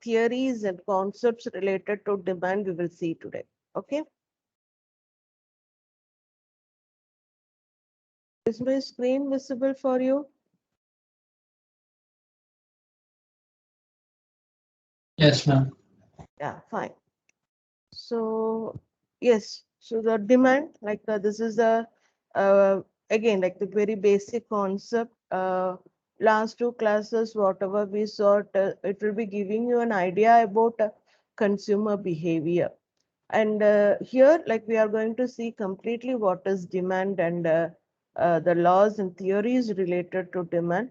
theories and concepts related to demand we will see today. Okay. Is my screen visible for you? Yes, ma'am. Yeah, fine. So yes, so the demand, like this is the again like the very basic concept. Last two classes, whatever we saw, it will be giving you an idea about consumer behavior. And here, like we are going to see completely what is demand and the laws and theories related to demand.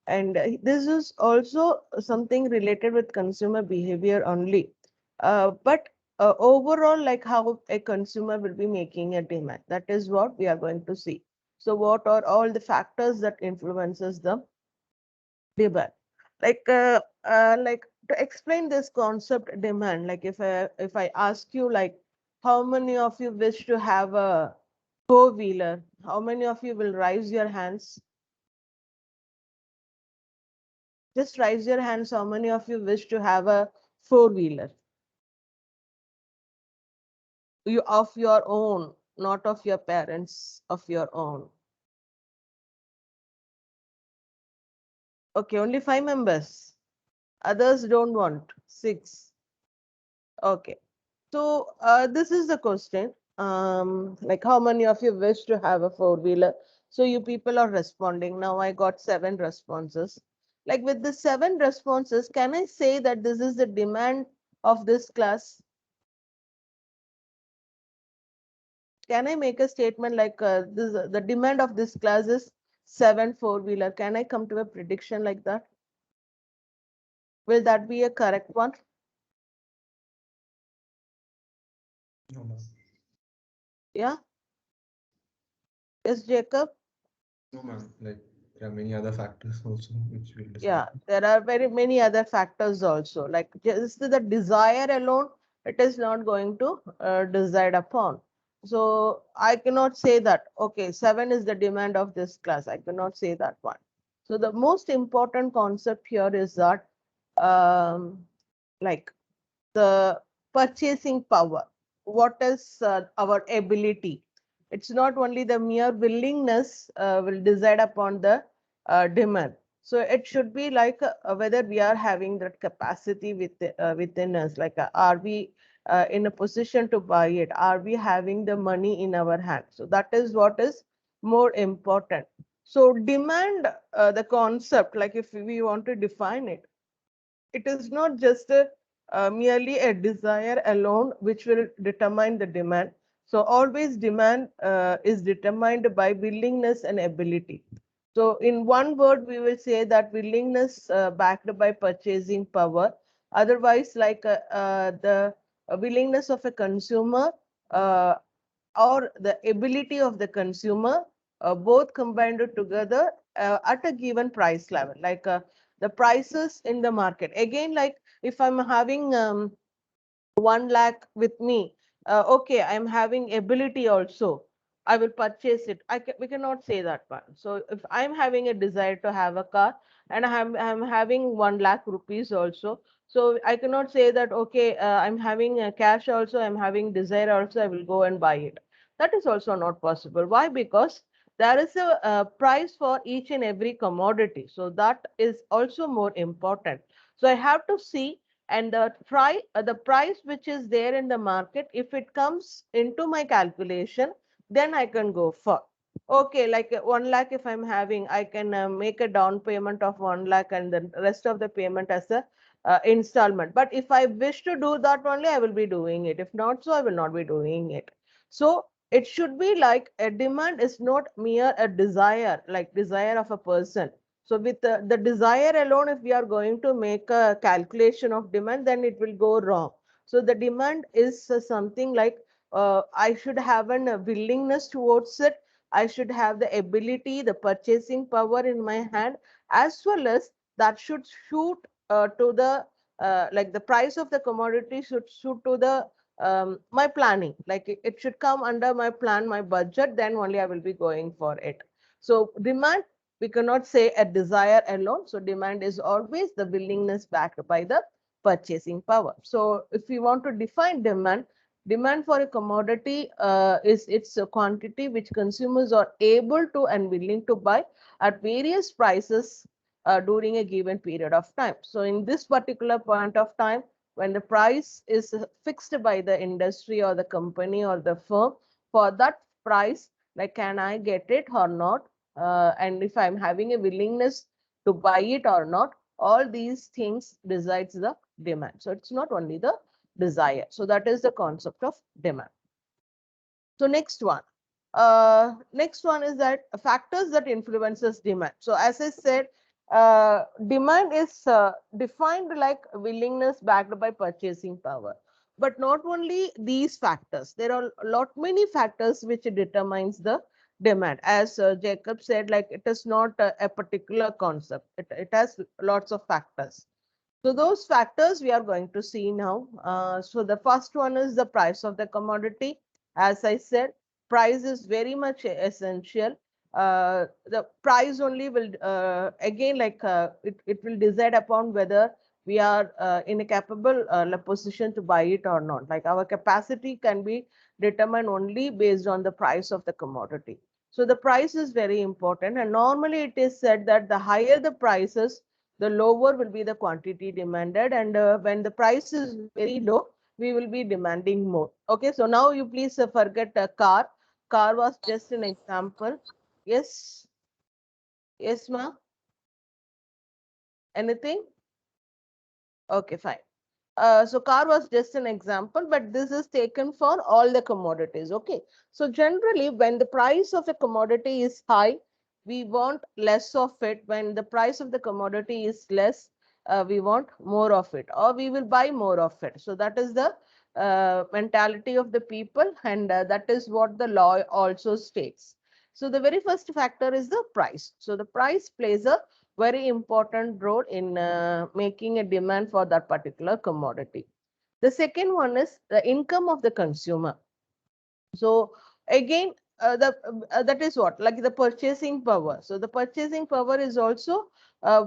And this is also something related with consumer behavior only. But overall, like how a consumer will be making a demand. That is what we are going to see. So what are all the factors that influences the demand? Like to explain this concept demand, like if I ask you like how many of you wish to have a four-wheeler, how many of you will raise your hands? Just raise your hands. How many of you wish to have a four-wheeler? You of your own, not of your parents, of your own. Okay, only 5 members. Others don't want. Six. Okay. So this is the question. Like how many of you wish to have a four-wheeler? So you people are responding. Now I got 7 responses. Like with the 7 responses, can I say that this is the demand of this class? Can I make a statement like this, the demand of this class is 7 4-wheeler? Can I come to a prediction like that? Will that be a correct one? No, ma'am. Yeah. Yes, Jacob. No, ma'am. Like there are many other factors also which will decide. Yeah, there are very many other factors also. Like just the desire alone, it is not going to decide upon. So I cannot say that, okay, 7 is the demand of this class. I cannot say that one. So the most important concept here is that like the purchasing power. What is our ability? It's not only the mere willingness will decide upon the demand. So it should be like whether we are having that capacity within us. Like, are we in a position to buy it? Are we having the money in our hand? So that is what is more important. So demand, the concept, like if we want to define it, it is not just merely a desire alone which will determine the demand. So always demand is determined by willingness and ability. So in one word, we will say that willingness backed by purchasing power. Otherwise, like the willingness of a consumer uh, or the ability of the consumer, both combined together at a given price level, like the prices in the market. Again, like if I'm having 1 lakh with me, okay, I'm having ability also. I will purchase it. We cannot say that one. So if I'm having a desire to have a car and I'm having 1 lakh rupees also, so I cannot say that, okay, I'm having cash also, I'm having desire also, I will go and buy it. That is also not possible. Why? Because there is a price for each and every commodity. So that is also more important. So I have to see, and the price which is there in the market, if it comes into my calculation, then I can go for, okay, like 1 lakh if I'm having, I can make a down payment of 1 lakh and the rest of the payment as a installment. But if I wish to do that only, I will be doing it. If not, so I will not be doing it. So it should be like a demand is not mere a desire, like desire of a person. So with the desire alone, if we are going to make a calculation of demand, then it will go wrong. So the demand is something like I should have a willingness towards it. I should have the ability, the purchasing power in my hand, as well as that should shoot to the like the price of the commodity should shoot to the my planning. Like it should come under my plan, my budget. Then only I will be going for it. So demand, we cannot say a desire alone. So demand is always the willingness backed by the purchasing power. So if we want to define demand, demand for a commodity is its quantity which consumers are able to and willing to buy at various prices during a given period of time. So in this particular point of time, when the price is fixed by the industry or the company or the firm, for that price, like can I get it or not, and if I'm having a willingness to buy it or not, all these things decides the demand. So it's not only the desire. So that is the concept of demand. So next one is that factors that influences demand. So as I said, demand is defined like willingness backed by purchasing power. But not only these factors, there are a lot many factors which determines the demand. As Jacob said, like it is not a particular concept. It has lots of factors. So those factors we are going to see now. So the first one is the price of the commodity. As I said, price is very much essential. The price only will again it will decide upon whether we are in a capable position to buy it or not. Like our capacity can be determined only based on the price of the commodity. So the price is very important, and normally it is said that the higher the prices, the lower will be the quantity demanded, and when the price is very low, we will be demanding more. Okay, so now you please forget a car was just an example. Yes, yes ma, anything? Okay, fine. So car was just an example, but this is taken for all the commodities. Okay. So generally, when the price of a commodity is high, we want less of it. When the price of the commodity is less, we want more of it, or we will buy more of it. So that is the mentality of the people, and that is what the law also states. So the very first factor is the price. So the price plays a very important role in making a demand for that particular commodity. The second one is the income of the consumer. So again, that is what, like the purchasing power. So the purchasing power is also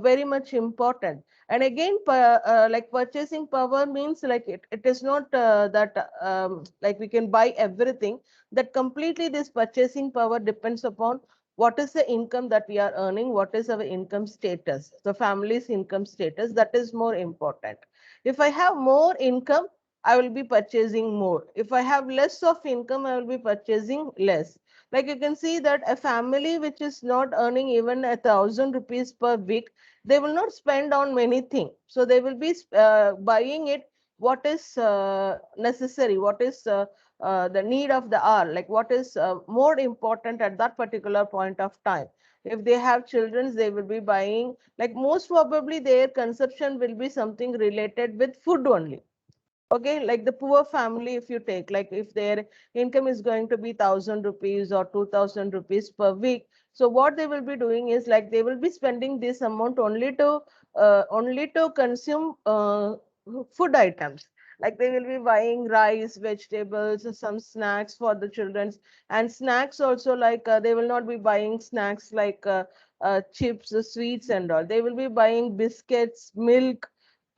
very much important. And again, like purchasing power means like it is not that like we can buy everything. That completely this purchasing power depends upon what is the income that we are earning, what is our income status, the family's income status. That is more important. If I have more income, I will be purchasing more. If I have less of income, I will be purchasing less. Like you can see that a family which is not earning even 1,000 rupees per week, they will not spend on many things. So they will be buying it what is necessary, what is the need of the hour, like what is more important at that particular point of time. If they have children, they will be buying, like most probably their consumption will be something related with food only. Okay, like the poor family, if you take, like if their income is going to be 1,000 rupees or 2,000 rupees per week, so what they will be doing is like they will be spending this amount only to consume food items. Like they will be buying rice, vegetables, some snacks for the children, and snacks also, like they will not be buying snacks like chips, sweets and all. They will be buying biscuits, milk,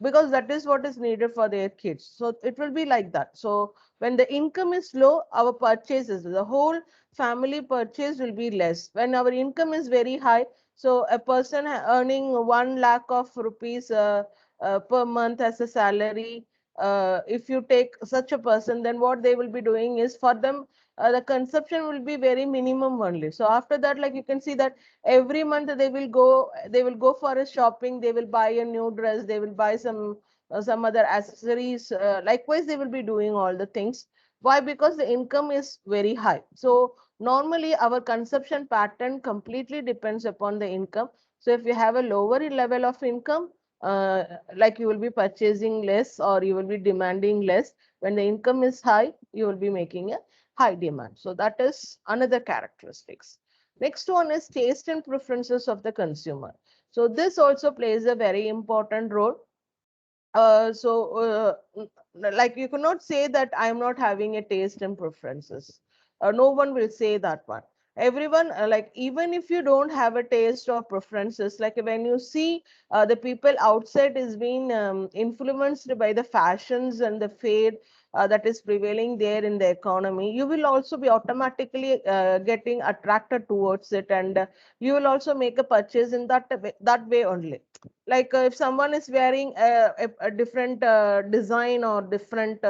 because that is what is needed for their kids. So it will be like that. So when the income is low, our purchases, the whole family purchase will be less. When our income is very high, so a person earning 1 lakh of rupees per month as a salary, if you take such a person, then what they will be doing is, for them the consumption will be very minimum only. So after that, like you can see that every month they will go for a shopping, they will buy a new dress, they will buy some other accessories, likewise they will be doing all the things. Why? Because the income is very high. So normally our consumption pattern completely depends upon the income. So if you have a lower level of income, uh, like you will be purchasing less or you will be demanding less. When the income is high, you will be making a high demand. So that is another characteristics. Next one is taste and preferences of the consumer. So this also plays a very important role. Like you cannot say that I am not having a taste and preferences. No one will say that one. everyone, like even if you don't have a taste or preferences, like when you see the people outside is being influenced by the fashions and the fade that is prevailing there in the economy, you will also be automatically getting attracted towards it, and you will also make a purchase in that way only. Like if someone is wearing a different design or different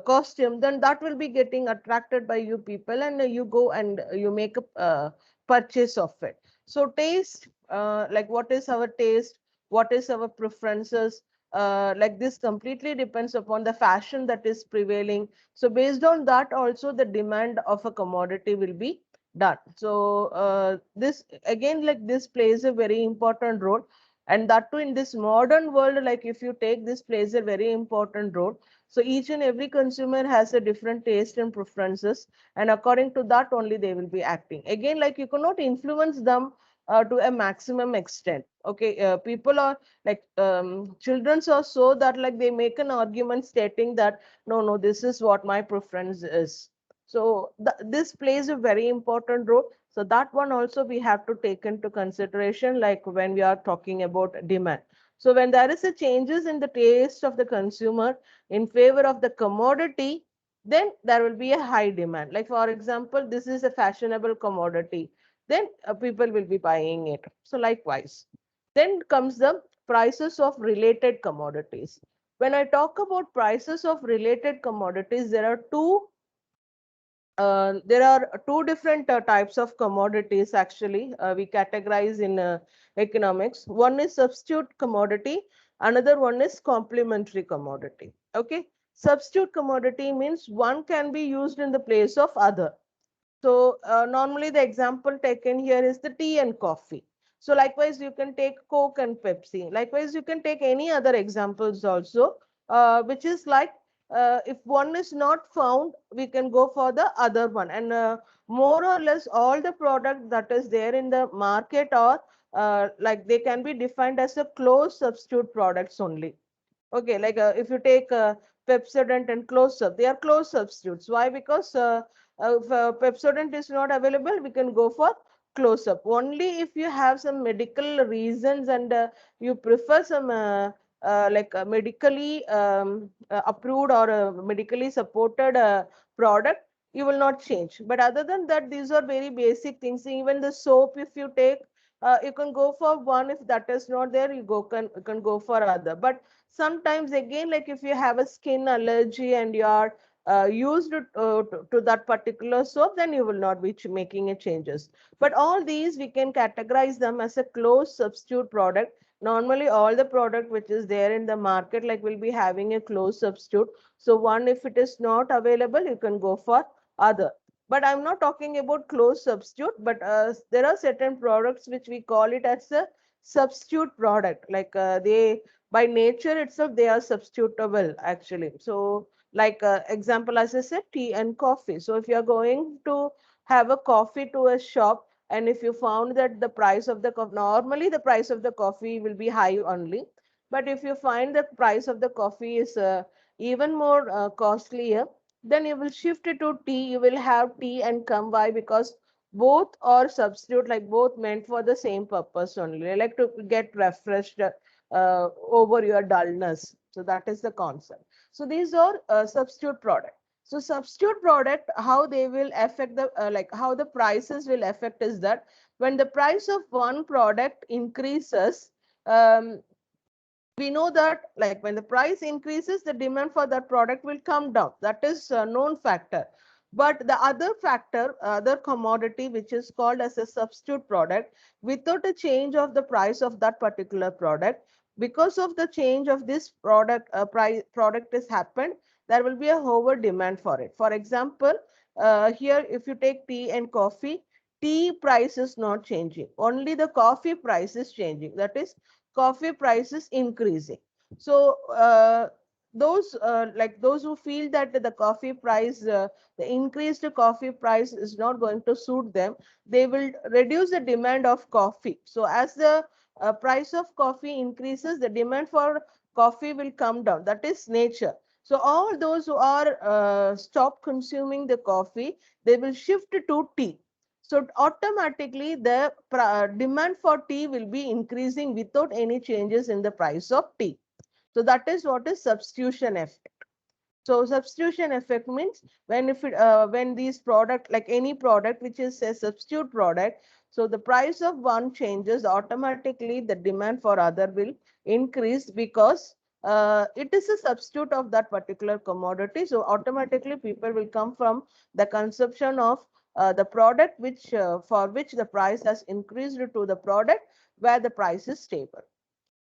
costume, then that will be getting attracted by you people, and you go and you make a purchase of it. So taste, like what is our taste, what is our preferences, like this completely depends upon the fashion that is prevailing. So based on that also the demand of a commodity will be done. So this again, like this plays a very important role, and that too in this modern world, like if you take this plays a very important role. So each and every consumer has a different taste and preferences, and according to that only they will be acting. Again, like you cannot influence them to a maximum extent. Okay, people are like children are so that like they make an argument stating that no, no, this is what my preference is. So this plays a very important role. So that one also we have to take into consideration, like when we are talking about demand. So when there is a changes in the taste of the consumer in favor of the commodity, then there will be a high demand. Like for example, this is a fashionable commodity, then people will be buying it. So likewise, then comes the prices of related commodities. When I talk about prices of related commodities, there are two different types of commodities actually we categorize in economics. One is substitute commodity, another one is complementary commodity. Okay, substitute commodity means one can be used in the place of other. So normally the example taken here is the tea and coffee. So likewise, you can take Coke and Pepsi. Likewise, you can take any other examples also, which is like if one is not found, we can go for the other one. And more or less all the product that is there in the market are like they can be defined as a close substitute products only. Okay, like if you take Pepsodent and Close-Up, they are close substitutes. Why? Because if Pepsodent is not available, we can go for Close-Up. Only if you have some medical reasons and you prefer some like medically approved or medically supported product, you will not change. But other than that, these are very basic things. Even the soap, if you take, you can go for one. If that is not there, you can go for other. But sometimes again, like if you have a skin allergy and you are used to that particular soap, then you will not be making a changes. But all these we can categorize them as a close substitute product. Normally all the product which is there in the market like will be having a close substitute. So one, if it is not available, you can go for other. But I'm not talking about close substitute, but there are certain products which we call it as a substitute product, like they by nature itself they are substitutable actually. So like example, as I said, tea and coffee. So if you are going to have a coffee to a shop, and if you found that the price of the coffee, normally the price of the coffee will be high only, but if you find the price of the coffee is even more costlier, then you will shift it to tea. You will have tea and come. Why? Because both are substitute, like both meant for the same purpose only, like to get refreshed over your dullness. So that is the concept. So these are substitute product. So substitute product, how they will affect the like how the prices will affect is that when the price of one product increases, um, we know that like when the price increases, the demand for that product will come down. That is a known factor. But the other factor, other commodity, which is called as a substitute product, without a change of the price of that particular product, because of the change of this product, product has happened, there will be a over demand for it. For example, here if you take tea and coffee, tea price is not changing. Only the coffee price is changing. That is coffee prices increasing. So those like those who feel that the coffee price, the increased coffee price is not going to suit them, they will reduce the demand of coffee. So as the price of coffee increases, the demand for coffee will come down. That is nature. So all those who are stop consuming the coffee, they will shift to tea. So automatically the demand for tea will be increasing without any changes in the price of tea. So that is what is substitution effect. So substitution effect means when these product, like any product which is a substitute product, so the price of one changes, automatically the demand for other will increase because it is a substitute of that particular commodity. So automatically people will come from the consumption of the product which for which the price has increased to the product where the price is stable.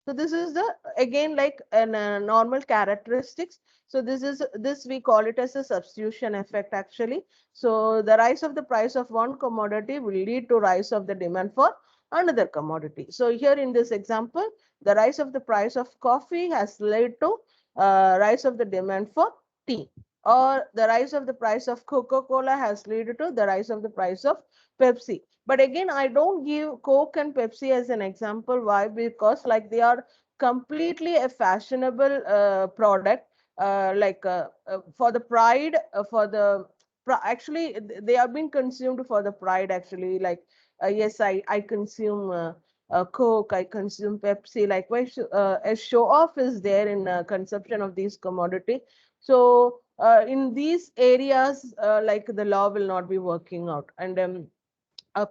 So this is the again like an normal characteristics. So this we call it as a substitution effect actually. So the rise of the price of one commodity will lead to rise of the demand for another commodity. So here in this example, the rise of the price of coffee has led to rise of the demand for tea, or the rise of the price of Coca-Cola has led to the rise of the price of Pepsi. But again, I don't give Coke and Pepsi as an example. Why? Because like they are completely a fashionable product. For the pride, actually they are being consumed for the pride. Actually, like yes, I consume Coke, I consume Pepsi. Likewise, a show off is there in consumption of these commodity. So in these areas, like the law will not be working out, and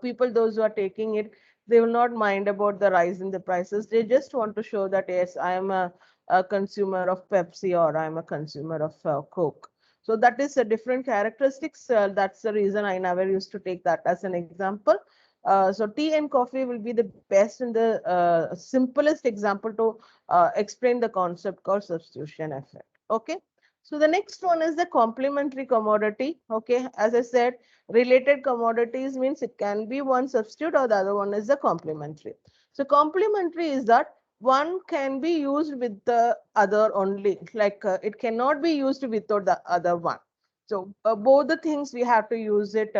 people those who are taking it, they will not mind about the rise in the prices. They just want to show that yes, I am a consumer of Pepsi or I am a consumer of Coke. So that is a different characteristics. That's the reason I never used to take that as an example. So tea and coffee will be the best and the simplest example to explain the concept called substitution effect. Okay, so the next one is the complementary commodity. Okay, as I said, related commodities means it can be one substitute or the other one is the complementary. So complementary is that one can be used with the other only, like it cannot be used without the other one. So both the things we have to use it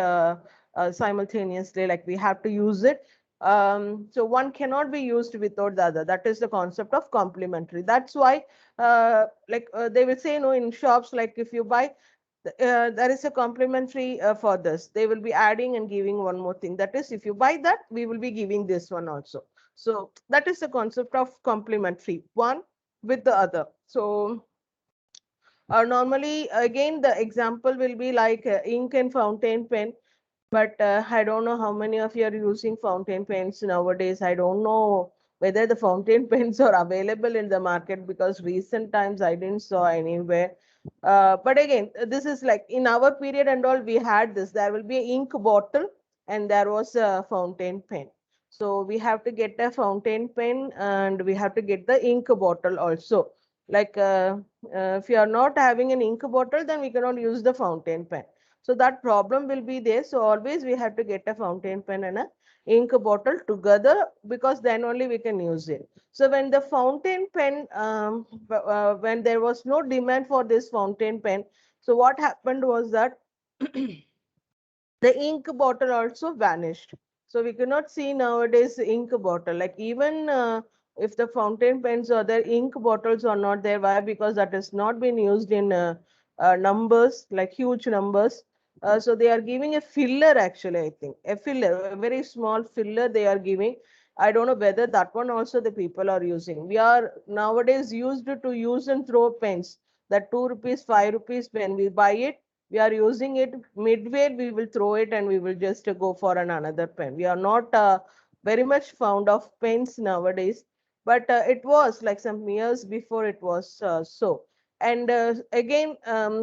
simultaneously, like we have to use it. So one cannot be used without the other. That is the concept of complementary. That's why they will say, no, in shops, like if you buy there is a complementary for this. They will be adding and giving one more thing. That is, if you buy that, we will be giving this one also. So that is the concept of complementary, one with the other. So normally, again, the example will be like ink and fountain pen. But I don't know how many of you are using fountain pens nowadays. I don't know whether the fountain pens are available in the market because recent times I didn't saw anywhere. But again, this is like in our period and all, we had this. There will be an ink bottle and there was a fountain pen. So we have to get a fountain pen and we have to get the ink bottle also. Like if you are not having an ink bottle, then we cannot use the fountain pen. So that problem will be there. So always we have to get a fountain pen and a ink bottle together because then only we can use it. So when the fountain pen, when there was no demand for this fountain pen, so what happened was that the ink bottle also vanished. So we cannot see nowadays ink bottle. Like even if the fountain pens or the ink bottles are not there, why? Because that has not been used in numbers, like huge numbers. So they are giving a filler actually, I think. A filler, a very small filler they are giving. I don't know whether that one also the people are using. We are nowadays used to use and throw pens. That 2 rupees, 5 rupees when we buy it, we are using it midway, we will throw it and we will just go for another pen. We are not very much fond of pens nowadays, but it was like some years before it was so. And again,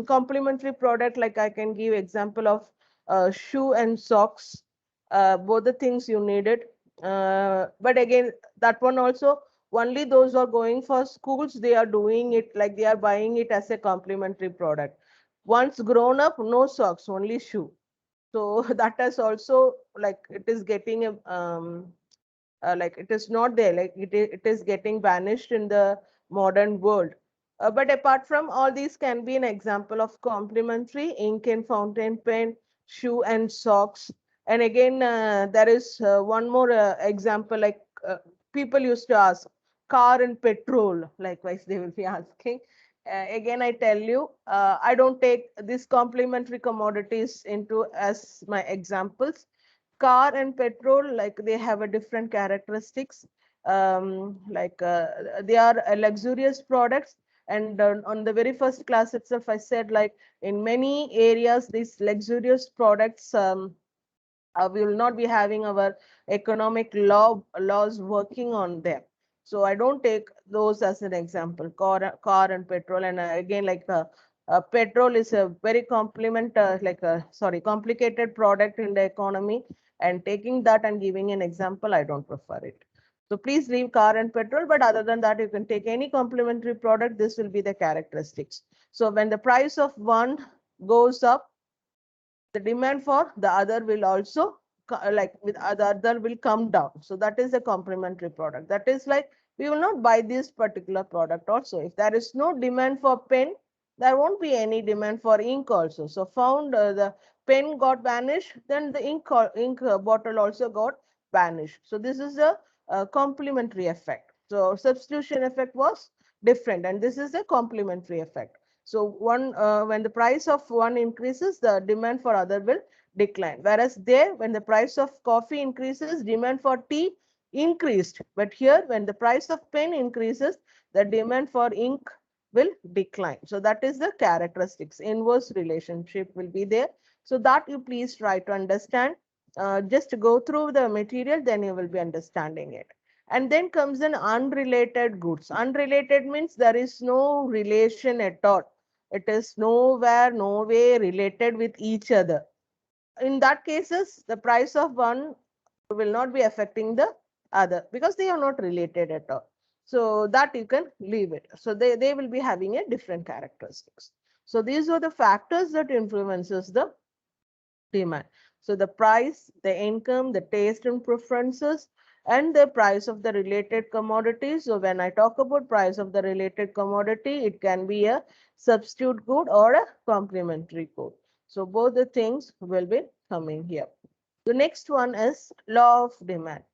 complementary product, like I can give example of shoe and socks, both the things you needed. But again, that one also, only those who are going for schools, they are doing it like they are buying it as a complementary product. Once grown up, no socks, only shoe. So that is also like it is getting a like it is not there, like it is getting vanished in the modern world. But apart from all these can be an example of complementary: ink and fountain pen, shoe and socks. And again, there is one more example, like people used to ask car and petrol, likewise they will be asking. Again, I tell you, I don't take these complementary commodities into as my examples. car and petrol, like they have a different characteristics. They are luxurious products, and on the very first class itself I said, like in many areas these luxurious products, we will not be having our economic laws working on them. So I don't take those as an example, car and petrol. And again, like petrol is a very complicated product in the economy. And taking that and giving an example, I don't prefer it. So please leave car and petrol. But other than that, you can take any complementary product. This will be the characteristics. So when the price of one goes up, the demand for the other will also the other will come down. So that is a complementary product. That is like we will not buy this particular product also. If there is no demand for pen, there won't be any demand for ink also. So found the pen got vanished, then the ink bottle also got vanished. So this is a, complementary effect. So substitution effect was different, and this is a complementary effect. So when the price of one increases, the demand for other will decline. Whereas there, when the price of coffee increases, demand for tea increased. But here, when the price of pen increases, the demand for ink will decline. So that is the characteristics. Inverse relationship will be there. So that you please try to understand. Just go through the material, then you will be understanding it. And then comes an unrelated goods. Unrelated means there is no relation at all. It is nowhere, no way related with each other. In that cases, the price of one will not be affecting the other because they are not related at all. So that you can leave it. So they will be having a different characteristics. So these are the factors that influences the demand. So the price, the income, the taste and preferences, and the price of the related commodity. So when I talk about price of the related commodity, it can be a substitute good or a complementary good. So both the things will be coming here. The next one is law of demand.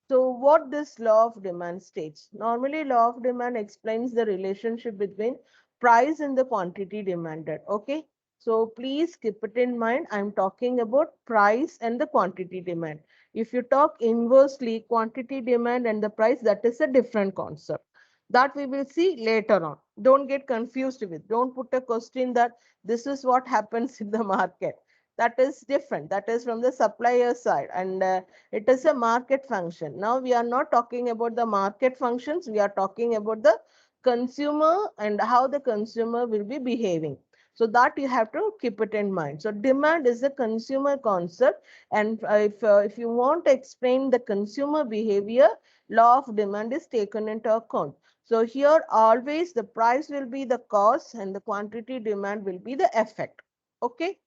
So what this law of demand states? Normally, law of demand explains the relationship between price and the quantity demanded. Okay. So please keep it in mind. I'm talking about price and the quantity demand. If you talk inversely, quantity demand and the price, that is a different concept. That we will see later on. Don't get confused with. Don't put a question that this is what happens in the market. That is different. That is from the supplier side, and it is a market function. Now we are not talking about the market functions. We are talking about the consumer and how the consumer will be behaving. So that you have to keep it in mind. So demand is a consumer concept, and if you want to explain the consumer behavior, law of demand is taken into account. So here always the price will be the cause and the quantity demand will be the effect. Okay.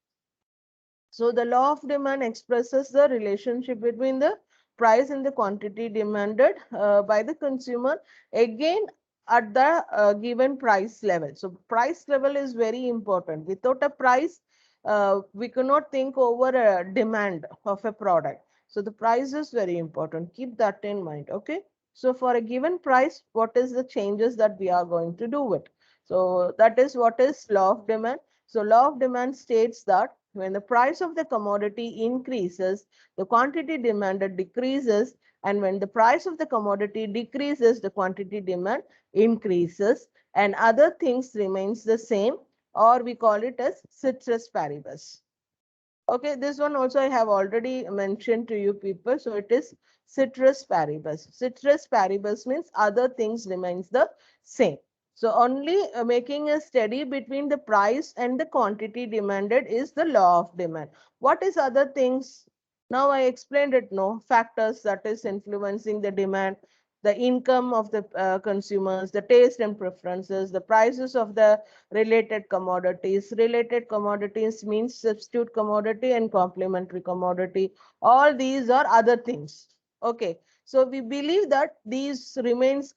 So the law of demand expresses the relationship between the price and the quantity demanded by the consumer, again at the given price level. So price level is very important. Without a price, we cannot think over a demand of a product. So the price is very important. Keep that in mind. Okay. So for a given price, what is the changes that we are going to do with? So that is what is law of demand. So law of demand states that when the price of the commodity increases, the quantity demanded decreases, and when the price of the commodity decreases, the quantity demand increases, and other things remains the same, or we call it as ceteris paribus. Okay, this one also I have already mentioned to you people. So it is ceteris paribus. Ceteris paribus means other things remains the same. So only making a study between the price and the quantity demanded is the law of demand. What is other things? Now I explained it, no factors that is influencing the demand, the income of the consumers, the taste and preferences, the prices of the related commodities. Related commodities means substitute commodity and complementary commodity. All these are other things. Okay. So we believe that these remains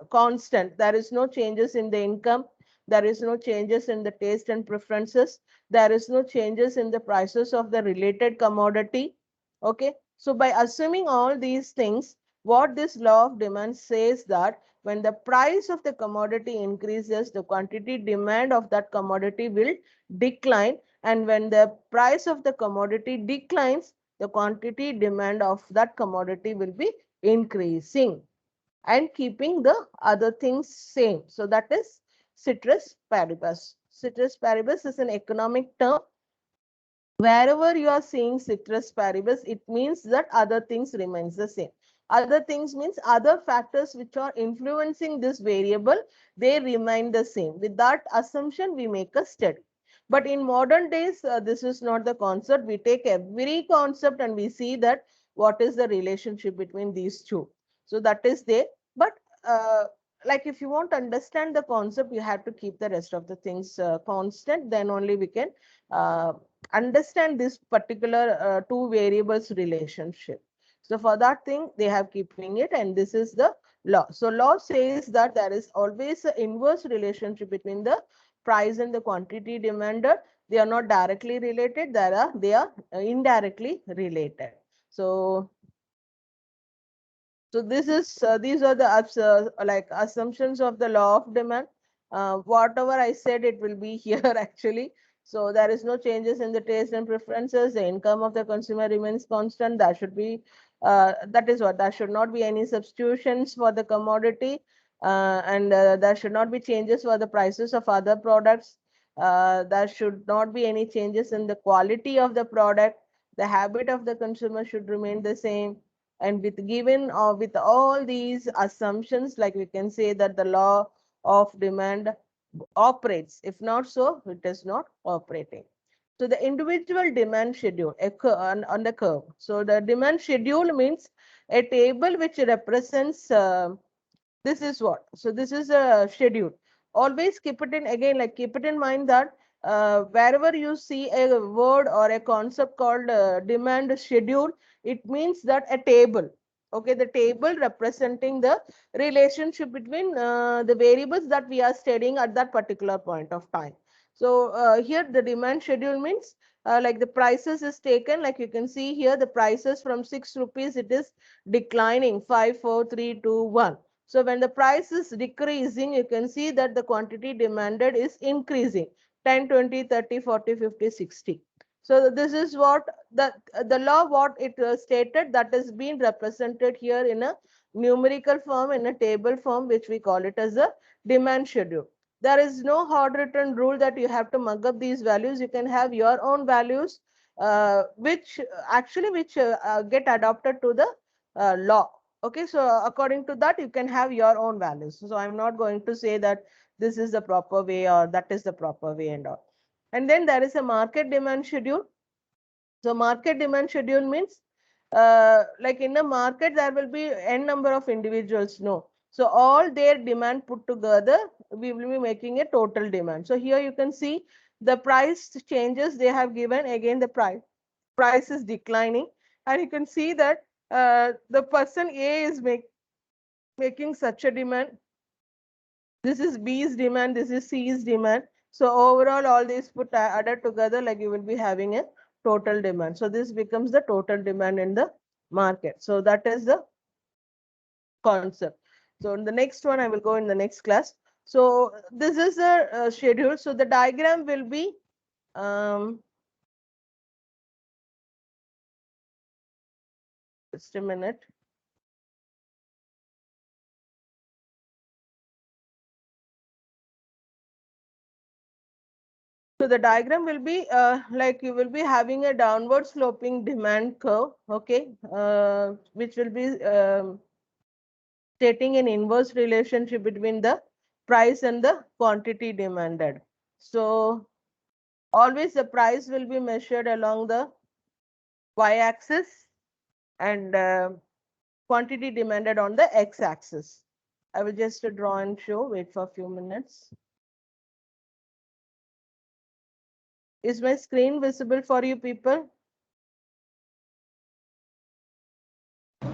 constant. There is no changes in the income. There is no changes in the taste and preferences. There is no changes in the prices of the related commodity. Okay. So by assuming all these things, what this law of demand says that when the price of the commodity increases, the quantity demand of that commodity will decline. And when the price of the commodity declines, the quantity demand of that commodity will be increasing and keeping the other things same. So that is ceteris paribus. Ceteris paribus is an economic term. Wherever you are seeing ceteris paribus, it means that other things remains the same. Other things means other factors which are influencing this variable, they remain the same. With that assumption, we make a study. But in modern days, this is not the concept. We take every concept and we see that what is the relationship between these two. So that is there. But like if you want to understand the concept, you have to keep the rest of the things constant. Then only we can understand this particular two variables relationship. So for that thing, they have keeping it, and this is the law. So law says that there is always an inverse relationship between the price and the quantity demanded. They are not directly related. They are indirectly related. So this is these are the like assumptions of the law of demand. Whatever I said, it will be here actually. So there is no changes in the taste and preferences. The income of the consumer remains constant. That should be that is what there should not be any substitutions for the commodity, and there should not be changes for the prices of other products. There should not be any changes in the quality of the product. The habit of the consumer should remain the same, and with given or with all these assumptions, like we can say that the law of demand operates. If not so, it is not operating. So the individual demand schedule on the curve. So the demand schedule means a table which represents this is what. So this is a schedule. Always keep it in again, like keep it in mind that wherever you see a word or a concept called demand schedule, it means that a table. Okay, the table representing the relationship between the variables that we are studying at that particular point of time. So here the demand schedule means like the prices is taken, like you can see here, the prices from 6 rupees, it is declining 5, 4, 3, 2, 1. So when the price is decreasing, you can see that the quantity demanded is increasing 10, 20, 30, 40, 50, 60. So this is what the law, what it stated, that is being represented here in a numerical form, in a table form, which we call it as a demand schedule. There is no hard written rule that you have to mug up these values. You can have your own values, which actually get adopted to the law. Okay, so according to that, you can have your own values. So I'm not going to say that this is the proper way or that is the proper way and all. And then there is a market demand schedule. So market demand schedule means like in a market, there will be n number of individuals. No. So all their demand put together, we will be making a total demand. So here you can see the price changes they have given. Again, the price is declining. And you can see that the person A is making such a demand. This is B's demand, this is C's demand. So overall, all these put added together, like you will be having a total demand. So this becomes the total demand in the market. So that is the concept. So in the next one, I will go in the next class. So this is the schedule. So the diagram will be just a minute. So the diagram will be like you will be having a downward sloping demand curve, okay, which will be stating an inverse relationship between the price and the quantity demanded. So always the price will be measured along the y-axis and quantity demanded on the x-axis. I will just draw and show. Wait for a few minutes. Is my screen visible for you people?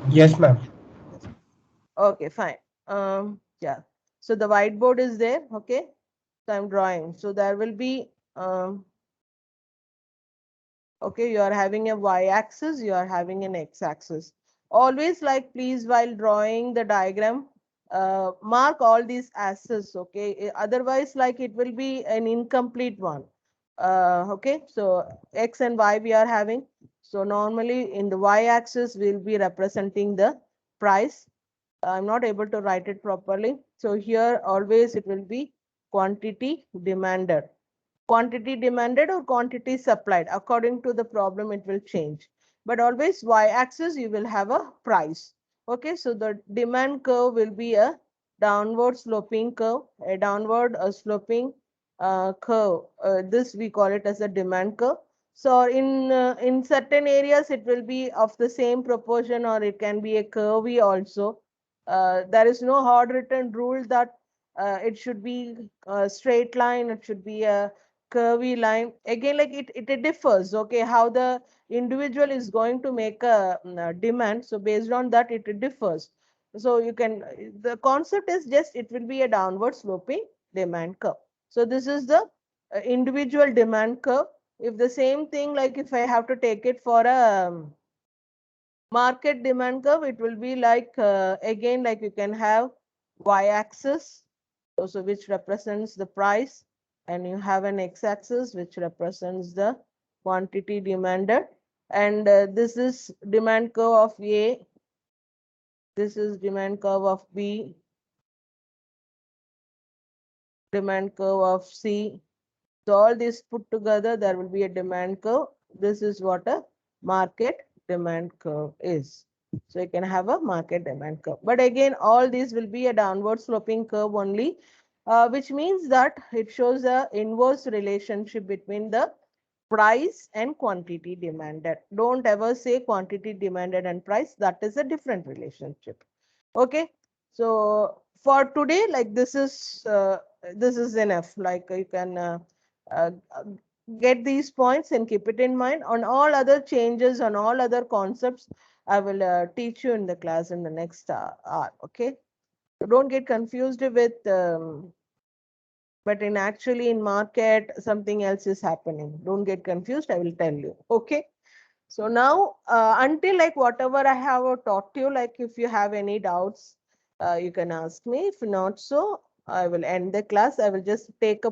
Yes, ma'am. Okay, fine. Yeah. So the whiteboard is there. Okay. So I'm drawing. So there will be okay, you are having a y-axis, you are having an x-axis. Always, like, please, while drawing the diagram, mark all these axes, okay? Otherwise, like, it will be an incomplete one. Okay, so x and y we are having. So normally in the y-axis, we'll be representing the price. I'm not able to write it properly. So here always it will be quantity demanded. Quantity demanded or quantity supplied. According to the problem, it will change. But always y-axis, you will have a price. Okay, so the demand curve will be a downward sloping curve, a downward sloping curve. This we call it as a demand curve. So in certain areas, it will be of the same proportion, or it can be a curvy also. There is no hard written rule that it should be a straight line, it should be a curvy line. Again, like it differs, okay, how the individual is going to make a demand. So based on that, it differs. So you can, the concept is just it will be a downward sloping demand curve. So this is the individual demand curve. If the same thing, like if I have to take it for a market demand curve, it will be like again, like you can have y-axis, so which represents the price, and you have an x-axis which represents the quantity demanded, and this is demand curve of A, this is demand curve of B, demand curve of C. So all this put together, there will be a demand curve. This is what a market demand curve is. So you can have a market demand curve. But again, all these will be a downward sloping curve only, which means that it shows a inverse relationship between the price and quantity demanded. Don't ever say quantity demanded and price. That is a different relationship. Okay. So for today, like this is enough. Like you can uh, get these points and keep it in mind. On all other changes, on all other concepts, I will teach you in the class in the next hour. Okay. So don't get confused with, but in actually in market, something else is happening. Don't get confused. I will tell you. Okay. So now, until like whatever I have taught you, like if you have any doubts, you can ask me. If not so, I will end the class. I will just take a